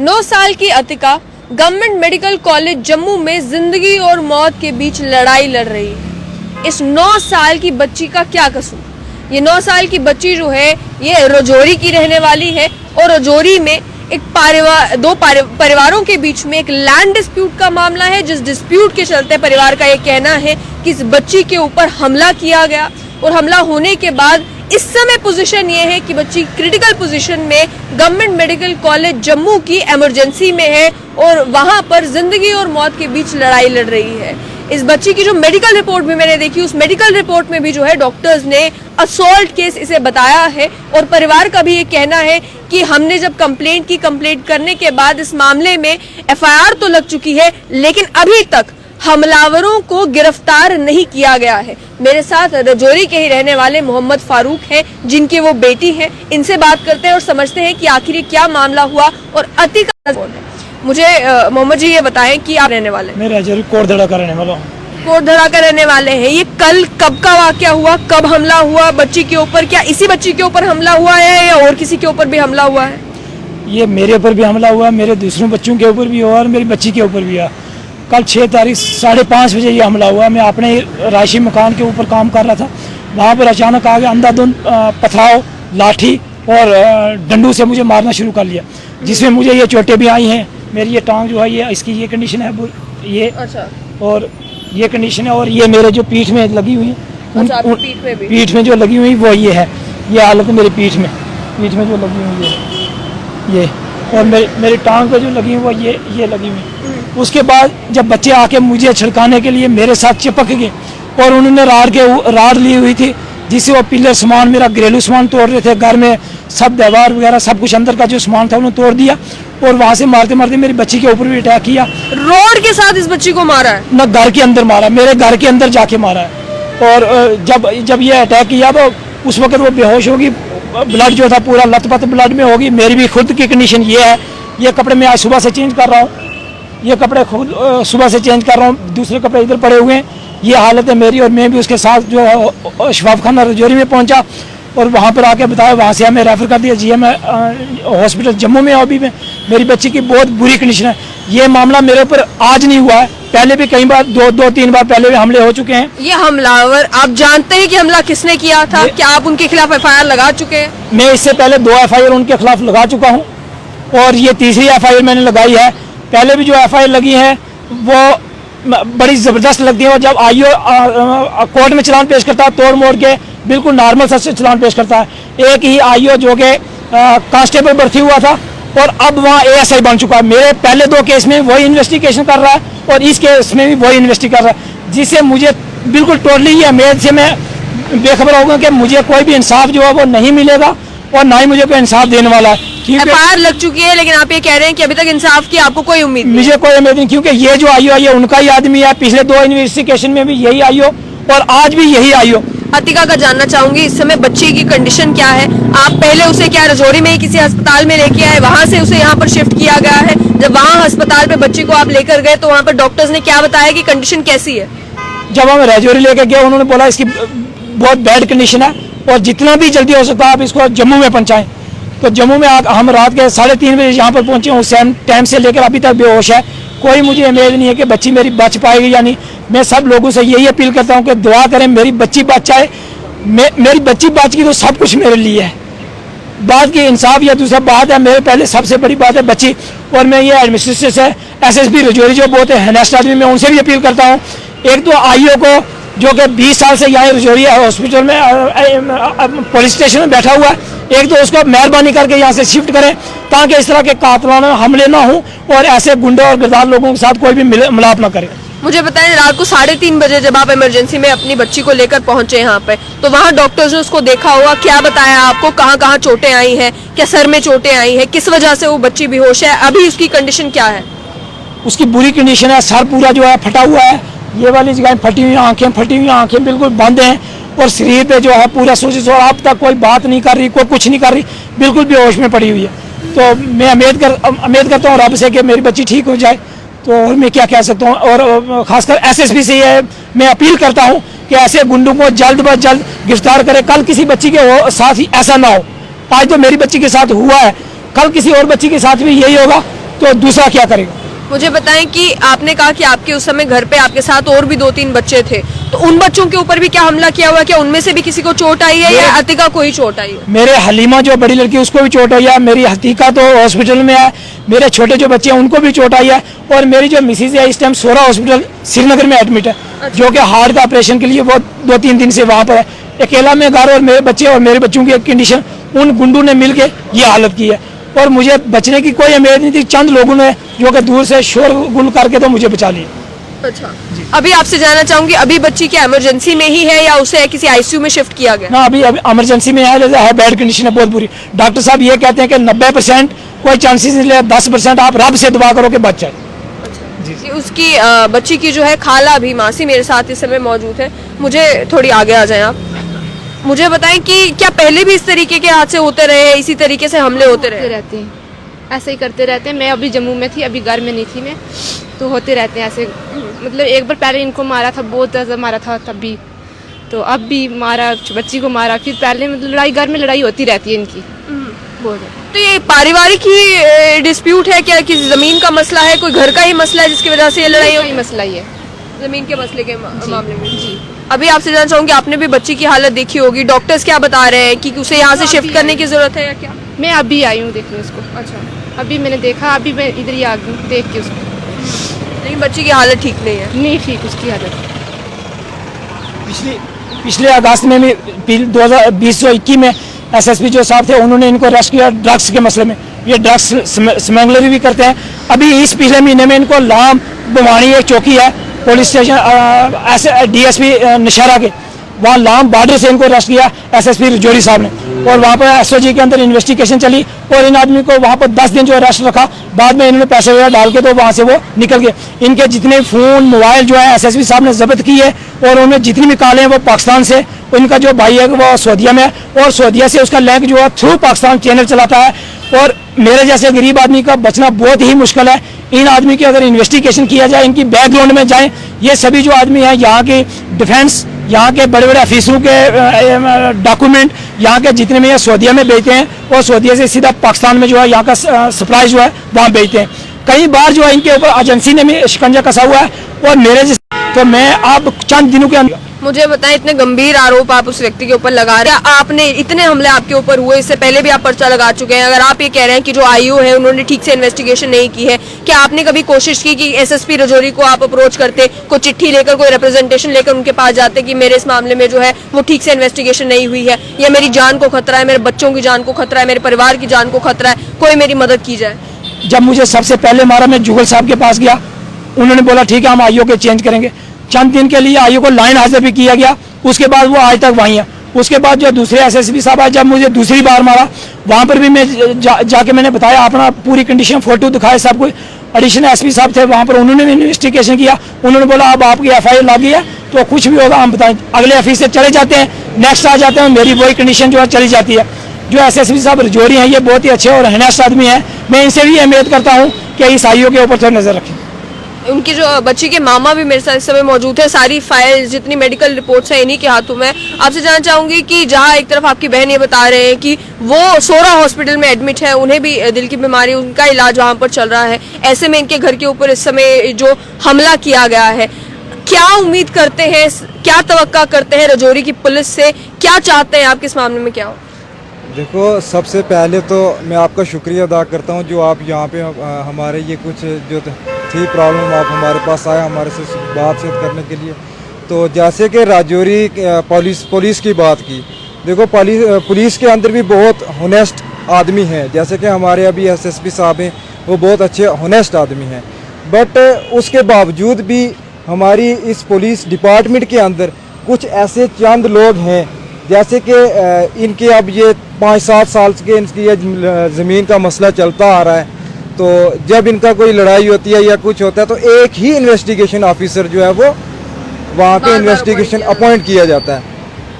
9 साल की Atika government medical college Jammu में जिंदगी और मौत के बीच लड़ाई लड़ रही है। इस 9 साल की बच्ची का क्या कसूर? ये 9 साल की बच्ची जो है ये रजौरी की रहने वाली है और रजौरी में एक दो परिवारों के बीच में एक लैंड डिस्प्यूट का मामला है, जिस डिस्प्यूट के चलते परिवार का ये कहना है कि इस बच्ची के ऊपर हमला किया गया और हमला होने के बाद इस समय पोजीशन ये है कि बच्ची क्रिटिकल पोजीशन में गवर्नमेंट मेडिकल कॉलेज जम्मू की इमरजेंसी में है और वहां पर जिंदगी और मौत के बीच लड़ाई लड़ रही है। इस बच्ची की जो मेडिकल रिपोर्ट भी मैंने देखी, उस मेडिकल रिपोर्ट में भी जो है डॉक्टर्स ने असॉल्ट केस इसे बताया है और परिवार का भी ये कहना है कि हमने जब कंप्लेंट करने के बाद इस मामले में एफआईआर तो लग चुकी है, लेकिन अभी तक हमलावरों को गिरफ्तार नहीं किया गया है। मेरे साथ रजौरी के ही रहने वाले मोहम्मद फारूक हैं, जिनकी वो बेटी है। इनसे बात करते हैं और समझते हैं कि आखिर ये क्या मामला हुआ और अतिका कौन है। मुझे मोहम्मद जी ये बताएं कि आप रहने वाले? मैं रजौरी कोटधड़ा का रहने वाला हूँ। कोटधड़ा का रहने वाले हैं। ये कल कब का वाकया हुआ, कब हमला हुआ बच्ची के ऊपर? क्या इसी बच्ची के ऊपर हमला हुआ है या और किसी के ऊपर भी हमला हुआ है? ये मेरे ऊपर भी हमला हुआ, मेरे दूसरों बच्चों के ऊपर भी हुआ और मेरी बच्ची के ऊपर भी हुआ। कल 6 तारीख 5:30 बजे ये हमला हुआ। मैं अपने राशि मकान के ऊपर काम कर रहा था, वहाँ पर अचानक आ गया अंधाधुंध पथराव, लाठी और डंडू से मुझे मारना शुरू कर लिया, जिसमें मुझे ये चोटें भी आई हैं। मेरी ये टांग जो है ये इसकी ये कंडीशन है, ये अच्छा, और ये कंडीशन है और ये मेरे जो पीठ में लगी हुई पीठ में जो लगी हुई वो ये है, ये हालत मेरी पीठ में जो लगी हुई है ये, और मेरी टांग पे जो लगी हुई वो ये लगी हुई। उसके बाद जब बच्चे आके मुझे छिड़काने के लिए मेरे साथ चिपक गए और उन्होंने राड ली हुई थी, जिससे वो पिलर सामान, मेरा घरेलू सामान तोड़ रहे थे। घर में सब दीवार वगैरह सब कुछ अंदर का जो सामान था उन्होंने तोड़ दिया और वहाँ से मारते मारते मेरी बच्ची के ऊपर भी अटैक किया। रोड के साथ इस बच्ची को मारा है? न, घर के अंदर मारा, मेरे घर के अंदर जाके मारा है। और जब ये अटैक किया तो उस वक्त वो बेहोश होगी, ब्लड जो था पूरा लथपथ ब्लड में होगी। मेरी भी खुद की कंडीशन ये है। ये कपड़े मैं आज सुबह से चेंज कर रहा हूँ, ये कपड़े खुद सुबह से चेंज कर रहा हूँ, दूसरे कपड़े इधर पड़े हुए हैं। ये हालत है मेरी। और मैं भी उसके साथ जो शफाफ खाना रजौरी में पहुंचा और वहाँ पर आके बताया, वहाँ से हमें रेफर कर दिया जीएम हॉस्पिटल जम्मू में। अभी में मेरी बच्ची की बहुत बुरी कंडीशन है। ये मामला मेरे ऊपर आज नहीं हुआ है, पहले भी कई बार 2-3 बार पहले भी हमले हो चुके हैं। ये हमलावर आप जानते हैं कि हमला किसने किया था? क्या आप उनके खिलाफ एफआईआर लगा चुके हैं? मैं इससे पहले 2 एफआईआर उनके खिलाफ लगा चुका हूँ और ये तीसरी एफआईआर मैंने लगाई है। पहले भी जो एफआईआर लगी है वो बड़ी ज़बरदस्त लगती है। और जब आईओ कोर्ट में चलान पेश करता है तोड़ मोड़ के बिल्कुल नॉर्मल से चलान पेश करता है। एक ही आईओ जो कि कांस्टेबल भर्ती हुआ था और अब वहाँ एएसआई बन चुका है। मेरे पहले 2 केस में वही इन्वेस्टिगेशन कर रहा है और इस केस में भी वही इन्वेस्टिगेशन कर रहा है, जिससे मुझे बिल्कुल टोटली ये उम्मीद से मैं बेखबर होगा कि मुझे कोई भी इंसाफ जो है वो नहीं मिलेगा और ना ही मुझे कोई इंसाफ देने वाला है। एफआईआर लग चुकी है, लेकिन आप ये कह रहे हैं कि अभी तक इंसाफ की आपको कोई उम्मीद नहीं? मुझे कोई उम्मीद नहीं, क्योंकि ये जो आईओ है उनका ही आदमी है। पिछले 2 इन्वेस्टिगेशन में भी यही आईओ और आज भी यही आईओ। अतिका का जानना चाहूंगी इस समय बच्ची की कंडीशन क्या है? आप पहले उसे क्या रजौरी में ही किसी अस्पताल में लेके आए, वहां से उसे यहाँ पर शिफ्ट किया गया है? जब वहाँ अस्पताल पे बच्ची को आप लेकर गए तो वहाँ पर डॉक्टर्स ने क्या बताया कि कंडीशन कैसी है? जब हम रजौरी लेकर गए उन्होंने बोला इसकी बहुत बैड कंडीशन है और जितना भी जल्दी हो सकता है आप इसको जम्मू में पहुँचाएं। तो जम्मू में हम रात के 3:30 बजे यहाँ पर पहुँचे। उस टाइम से लेकर अभी तक बेहोश है। कोई मुझे उम्मीद नहीं है कि बच्ची मेरी बच पाएगी या नहीं। मैं सब लोगों से यही अपील करता हूँ कि दुआ करें मेरी बच्ची बच जाए। मेरी बच्ची बच गई तो सब कुछ मेरे लिए है। बात की इंसाफ या दूसरा बात है, मेरे पहले सबसे बड़ी बात है बच्ची। और मैं ये एडमिनिस्ट्रेशन से एसएसपी रजौरी जो बहुत हैनेस्ट आदमी, मैं उनसे भी अपील करता हूँ। एक तो आईओ को जो कि 20 साल से यहाँ रजौरी हॉस्पिटल में पुलिस स्टेशन में बैठा हुआ है, एक तो उसको मेहरबानी करके यहाँ से शिफ्ट करें ताकि इस तरह के कातलाना हमले ना हो और ऐसे गुंडे और गिरदार लोगों के साथ कोई भी मिलाप ना करे। मुझे बताएं, रात को 3:30 बजे जब आप इमरजेंसी में अपनी बच्ची को लेकर पहुंचे यहाँ पे, तो वहाँ डॉक्टर्स ने उसको देखा होगा, क्या बताया आपको? कहाँ चोटें आई हैं? क्या सर में चोटें आई हैं? किस वजह से वो बच्ची बेहोश है? अभी उसकी कंडीशन क्या है? उसकी बुरी कंडीशन है, सर पूरा जो है फटा हुआ है, ये वाली जगह फटी हुई आंखें बिल्कुल बंद हैं और शरीर पे जो है पूरा सोच और अब तक कोई बात नहीं कर रही, कोई कुछ नहीं कर रही, बिल्कुल बेहोश में पड़ी हुई है। तो मैं उम्मीद करता हूँ रब से कि मेरी बच्ची ठीक हो जाए। तो और मैं क्या कह सकता हूँ। और खासकर एसएसपी से ये मैं अपील करता हूँ कि ऐसे गुंडों को जल्द ब जल्द गिरफ्तार करे। कल किसी बच्ची के साथ ही ऐसा ना हो। आज तो मेरी बच्ची के साथ हुआ है, कल किसी और बच्ची के साथ भी यही होगा तो दूसरा क्या करेगा। मुझे बताएं कि आपने कहा कि आपके उस समय घर पे आपके साथ और भी 2-3 बच्चे थे, तो उन बच्चों के ऊपर भी क्या हमला किया हुआ, क्या उनमें से भी किसी को चोट आई है या अतिका को ही चोट आई है? मेरे हलीमा जो बड़ी लड़की उसको भी चोट आई है, मेरी हतीका तो हॉस्पिटल में है, मेरे छोटे जो बच्चे हैं उनको भी चोट आई है, और मेरी जो मिसिज है इस टाइम सोरा हॉस्पिटल श्रीनगर में एडमिट है। जो कि हार्ट का ऑपरेशन के लिए वो 2-3 दिन से वहाँ पर है। अकेला मैं घर और मेरे बच्चे और मेरे बच्चों की कंडीशन उन गुंडों ने मिल के ये हालत की है, और मुझे बचने की कोई उम्मीद नहीं थी। चंद लोगों ने जो कि दूर से शोरगुल करके तो मुझे बचा लिया। अच्छा, अभी आपसे जानना चाहूंगी, अभी बच्ची क्या इमरजेंसी में ही है या उसे किसी आईसीयू में शिफ्ट किया गया? ना, अभी इमरजेंसी में है, बेड कंडीशन है बहुत बुरी। डॉक्टर साहब ये कहते हैं कि 90% कोई चांसेस नहीं है, 10% आप रब से दुआ करो कि बच जाए। जी, उसकी बच्ची की जो है खाला भी मासी मेरे साथ इस समय मौजूद है। मुझे थोड़ी आगे आ जाएं आप। मुझे बताएं कि क्या पहले भी इस तरीके के हादसे होते रहे, इसी तरीके से हमले होते रहे? रहते हैं, ऐसे ही करते रहते हैं। मैं अभी जम्मू में थी, अभी घर में नहीं थी मैं, तो होते रहते हैं ऐसे। मतलब एक बार पहले इनको मारा था, बहुत ज़्यादा मारा था तब भी, तो अब भी मारा, बच्ची को मारा। फिर पहले मतलब लड़ाई, घर में लड़ाई होती रहती है इनकी बहुत। तो ये पारिवारिक ही डिस्प्यूट है क्या, किसी जमीन का मसला है, कोई घर का ही मसला है जिसकी वजह से ये लड़ाई हो? ही मसला ही है, जमीन के मसले के मामले में। जी, अभी आपसे जानना चाहूंगी, आपने भी बच्ची की हालत देखी होगी, डॉक्टर्स क्या बता रहे हैं कि उसे यहाँ से शिफ्ट करने की जरूरत है या क्या? मैं अभी आई हूँ देखने उसको। अच्छा, अभी मैंने देखा, अभी मैं इधर ही आ गई हूँ देख के उसको। लेकिन बच्ची की हालत ठीक नहीं है। नहीं ठीक उसकी हालत। पिछले अगस्त में भी 2020-21 में एसएसपी जो साहब थे उन्होंने इनको अरेस्ट किया ड्रग्स के मसले में। ये ड्रग्स स्मगलरी भी करते हैं। अभी इस पिछले महीने में इनको लाम बवानी एक चौकी है पुलिस स्टेशन ऐसे डीएसपी नशहरा के, वहाँ लाम बॉर्डर से इनको अरेस्ट किया एसएसपी रजौरी साहब ने, और वहाँ पर एसओजी के अंदर इन्वेस्टिगेशन चली और इन आदमी को वहाँ पर 10 दिन जो अरेस्ट रखा। बाद में इन्होंने पैसे वगैरह डाल के तो वहाँ से वो निकल गए। इनके जितने फ़ोन मोबाइल जो है एसएसपी साहब ने जब्त किए, और उनमें जितनी भी कॉलें हैं वो पाकिस्तान से। इनका जो भाई है वो सऊदीया में है, और सऊदीया से उसका लिंक जो है थ्रू पाकिस्तान चैनल चलाता है। और मेरे जैसे गरीब आदमी का बचना बहुत ही मुश्किल है। इन आदमी की अगर इन्वेस्टिगेशन किया जाए, इनकी बैकग्राउंड में जाए, ये सभी जो आदमी हैं यहाँ के डिफेंस, यहाँ के बड़े बड़े ऑफिसरों के डॉक्यूमेंट यहाँ के जितने भी हैं सऊदीया में बेचते हैं, और सऊदीया से सीधा पाकिस्तान में जो है यहाँ का सप्लाई जो है वहाँ बेचते हैं। कई बार जो है इनके ऊपर एजेंसी ने भी शिकंजा कसा हुआ है, और मेरे जैसे तो मैं आप चंद दिनों के अंदर। मुझे बताएं, इतने गंभीर आरोप आप उस व्यक्ति के ऊपर लगा रहे हैं, आपने इतने हमले आपके ऊपर हुए, इससे पहले भी आप पर्चा लगा चुके हैं। अगर आप ये कह रहे हैं कि जो आईओ है उन्होंने ठीक से इन्वेस्टिगेशन नहीं की है, क्या आपने कभी कोशिश की कि एसएसपी रजौरी को आप अप्रोच करते, कोई चिट्ठी लेकर, कोई रिप्रेजेंटेशन लेकर उनके पास जाते कि मेरे इस मामले में जो है वो ठीक से इन्वेस्टिगेशन नहीं हुई है, या मेरी जान को खतरा है, मेरे बच्चों की जान को खतरा है, मेरे परिवार की जान को खतरा है, कोई मेरी मदद की जाए? जब मुझे सबसे पहले मारा, मैं जुगल साहब के पास गया, उन्होंने बोला ठीक है हम आईओ के चेंज करेंगे। चंद दिन के लिए आईओ को लाइन हाजिर भी किया गया, उसके बाद वो आज तक वहीं है। उसके बाद जो दूसरे एसएसपी साहब आए, जब मुझे दूसरी बार मारा, वहाँ पर भी मैं जाके मैंने बताया अपना पूरी कंडीशन, फोटो दिखाए सब कुछ। एडिशनल एसपी साहब थे वहाँ पर, उन्होंने भी इन्वेस्टिगेशन किया। उन्होंने बोला अब आपकी एफआईआर लगी है तो कुछ भी होगा हम बताएं। अगले ऑफिस से चले जाते हैं, नेक्स्ट आ जाते हैं, मेरी वही कंडीशन जो है चली जाती है। जो एसएसपी साहब रजौरी हैं ये बहुत ही अच्छे और हनेस्ट आदमी हैं। मैं इनसे भी उम्मीद करता हूँ कि इस आईओ के ऊपर थोड़ी नजर रखें। उनकी जो बच्ची के मामा भी मेरे साथ इस समय मौजूद है, सारी फाइल जितनी मेडिकल रिपोर्ट्स हैं इन्हीं के हाथों में। आपसे जानना चाहूंगी कि जहां एक तरफ आपकी बहन ये बता रहे हैं कि वो सोरा हॉस्पिटल में एडमिट है, उन्हें भी दिल की बीमारी, उनका इलाज वहां पर चल रहा है, ऐसे में इनके घर के ऊपर इस समय जो हमला किया गया है, क्या उम्मीद करते हैं, क्या तवक्का करते हैं रजौरी की पुलिस से, क्या चाहते हैं आप, किस मामले में क्या हो? देखो, सबसे पहले तो मैं आपका शुक्रिया अदा करता हूं जो आप यहाँ पे हमारे ये कुछ जो थी प्रॉब्लम, आप हमारे पास आए हमारे से बातचीत करने के लिए। तो जैसे कि रजौरी पुलिस की बात की, देखो पुलिस के अंदर भी बहुत होनेस्ट आदमी हैं। जैसे कि हमारे अभी एसएसपी साहब हैं, वो बहुत अच्छे होनेस्ट आदमी हैं, बट उसके बावजूद भी हमारी इस पुलिस डिपार्टमेंट के अंदर कुछ ऐसे चंद लोग हैं, जैसे कि इनके अब ये 5-7 साल के इनकी ये ज़मीन का मसला चलता आ रहा है। तो जब इनका कोई लड़ाई होती है या कुछ होता है तो एक ही इन्वेस्टिगेशन ऑफिसर जो है वो वहाँ पे इन्वेस्टिगेशन अपॉइंट किया जाता है।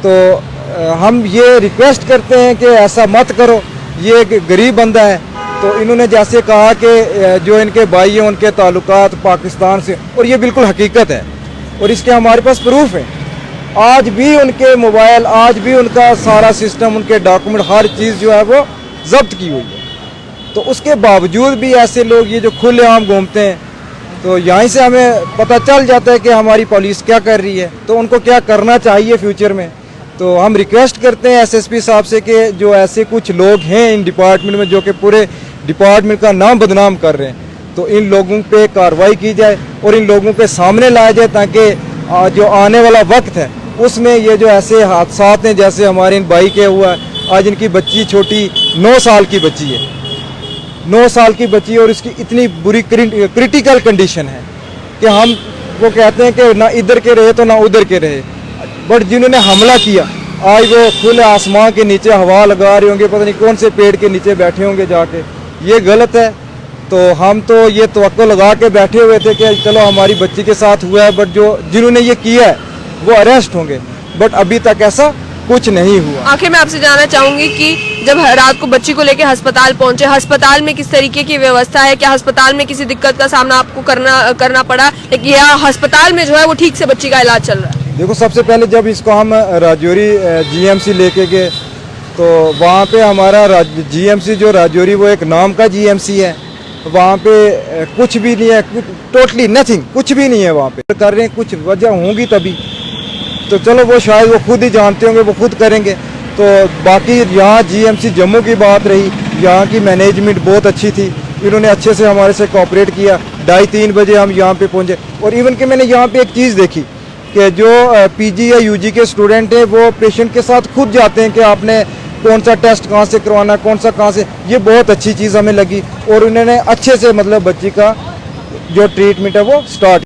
तो हम ये रिक्वेस्ट करते हैं कि ऐसा मत करो, ये एक गरीब बंदा है। तो इन्होंने जैसे कहा कि जो इनके भाई हैं उनके ताल्लुकात पाकिस्तान से, और ये बिल्कुल हकीकत है, और इसके हमारे पास प्रूफ है। आज भी उनके मोबाइल, आज भी उनका सारा सिस्टम, उनके डॉक्यूमेंट, हर चीज़ जो है वो जब्त की हुई है। तो उसके बावजूद भी ऐसे लोग ये जो खुलेआम घूमते हैं, तो यहीं से हमें पता चल जाता है कि हमारी पुलिस क्या कर रही है, तो उनको क्या करना चाहिए फ्यूचर में। तो हम रिक्वेस्ट करते हैं एसएसपी साहब से कि जो ऐसे कुछ लोग हैं इन डिपार्टमेंट में जो कि पूरे डिपार्टमेंट का नाम बदनाम कर रहे हैं, तो इन लोगों पे कार्रवाई की जाए और इन लोगों पे सामने लाया जाए, ताकि जो आने वाला वक्त है उसमें ये जो ऐसे हादसा हैं जैसे हमारे इन भाई के हुआ है। आज इनकी बच्ची छोटी 9 साल की बच्ची है, 9 साल की बच्ची, और इसकी इतनी बुरी क्रिटिकल कंडीशन है कि हम वो कहते हैं कि ना इधर के रहे तो ना उधर के रहे। बट जिन्होंने हमला किया आज वो खुले आसमान के नीचे हवा लगा रहे होंगे, पता नहीं कौन से पेड़ के नीचे बैठे होंगे जाके, ये गलत है। तो हम तो ये तवक्को लगा के बैठे हुए थे कि चलो हमारी बच्ची के साथ हुआ है, बट जिन्होंने ये किया है वो अरेस्ट होंगे, बट अभी तक ऐसा कुछ नहीं हुआ। आखिर मैं आपसे जानना चाहूंगी कि जब रात को बच्ची को लेकर अस्पताल पहुंचे, अस्पताल में किस तरीके की व्यवस्था है? क्या अस्पताल में किसी दिक्कत का सामना आपको करना पड़ा, लेकिन या अस्पताल में जो है वो ठीक से बच्ची का इलाज चल रहा है? देखो, सबसे पहले जब इसको हम राजौरी जीएमसी लेके गए, तो वहाँ पे हमारा जीएमसी जो राजौरी वो एक नाम का जीएमसी है, वहाँ पे कुछ भी नहीं है, टोटली नथिंग, कुछ भी नहीं है वहाँ पे। कर रहे हैं, कुछ वजह होंगी तभी, तो चलो वो शायद वो खुद ही जानते होंगे, वो खुद करेंगे। तो बाकी यहाँ जीएमसी जम्मू की बात रही, यहाँ की मैनेजमेंट बहुत अच्छी थी, इन्होंने अच्छे से हमारे से कोऑपरेट किया। 2:30 बजे हम यहाँ पे पहुँचे, और इवन कि मैंने यहाँ पे एक चीज़ देखी कि जो पीजी या यूजी के स्टूडेंट हैं वो पेशेंट के साथ खुद जाते हैं कि आपने कौन सा टेस्ट कहाँ से करवाना, कौन सा कहाँ से, ये बहुत अच्छी चीज़ हमें लगी। और उन्होंने अच्छे से मतलब बच्ची का जो ट्रीटमेंट है वो स्टार्ट